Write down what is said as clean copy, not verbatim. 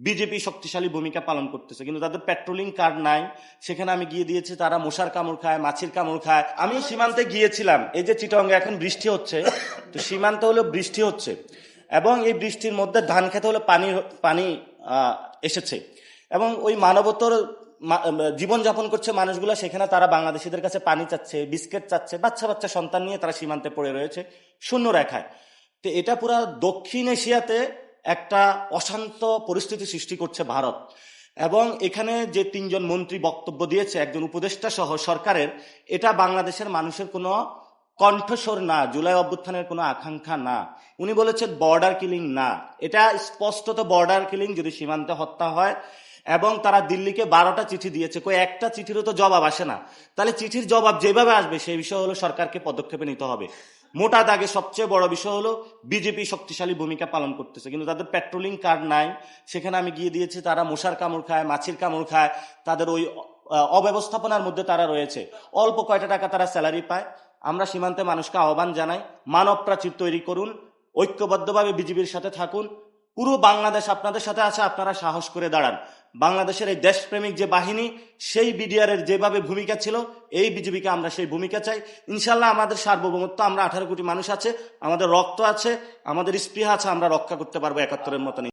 BJP শক্তিশালী ভূমিকা পালন করতেছে, কিন্তু তাদের পেট্রোলিং কার্ড নাই। সেখানে আমি গিয়ে দিয়েছি, তারা মশার কামড় খায়, মাছির কামড় খায়। আমি সীমান্তে গিয়েছিলাম, এই যে চিটাগাঙ্গে এখন বৃষ্টি হচ্ছে, তো সীমান্তে হলো বৃষ্টি হচ্ছে এবং এই বৃষ্টির মধ্যে ধান খেতে হলে পানি পানি এসেছে এবং ওই মানবতর জীবনযাপন করছে মানুষগুলো, সেখানে তারা বাংলাদেশিদের কাছে পানি চাচ্ছে, বিস্কিট চাচ্ছে, বাচ্চা বাচ্চা সন্তান নিয়ে তারা সীমান্তে পড়ে রয়েছে শূন্য রেখায়। তো এটা পুরা দক্ষিণ এশিয়াতে একটা অশান্ত পরিস্থিতি সৃষ্টি করছে ভারত। এবং এখানে যে তিনজন মন্ত্রী বক্তব্য দিয়েছে, একজন উপদেষ্টা সহ সরকারের, এটা বাংলাদেশের মানুষের কোনো কণ্ঠস্বর না, জুলাই অভ্যুত্থানের কোনো আকাঙ্ক্ষা না। উনি বলেছেন বর্ডার কিলিং না, এটা স্পষ্টত বর্ডার কিলিং যদি সীমান্তে হত্যা হয়। এবং তারা দিল্লিকে 12টা চিঠি দিয়েছে, কই একটা চিঠিরও তো জবাব আসে না। তাহলে চিঠির জবাব যেভাবে আসবে সেই বিষয় হলো সরকারকে পদক্ষেপে নিতে হবে। মোটা দাগে সবচেয়ে বড় বিষয় হলো বিজেপি শক্তিশালী ভূমিকা পালন করতেছে, কিন্তু তাদের পেট্রোলিং কার্ড নাই। সেখানে আমি গিয়ে দিয়েছি, তারা মশার কামড় খায়, মাছির কামড় খায়। তাদের ওই অব্যবস্থাপনার মধ্যে তারা রয়েছে। অল্প কয়টা টাকা তারা স্যালারি পায়। আমরা সীমান্তে মানুষকে আহ্বান জানাই, মানব প্রাচীর তৈরি করুন, ঐক্যবদ্ধভাবে বিজেপির সাথে থাকুন। পুরো বাংলাদেশ আপনাদের সাথে আছে, আপনারা সাহস করে দাঁড়ান। বাংলাদেশের এই দেশপ্রেমিক যে বাহিনী, সেই বিডিআর এর যেভাবে ভূমিকা ছিল, এই বিজেপিকে আমরা সেই ভূমিকা চাই। ইনশাল্লাহ আমাদের সার্বভৌমত্ব, আমরা 18 কোটি মানুষ আছে, আমাদের রক্ত আছে, আমাদের স্পৃহা আছে, আমরা রক্ষা করতে পারবো 71-এর মতন।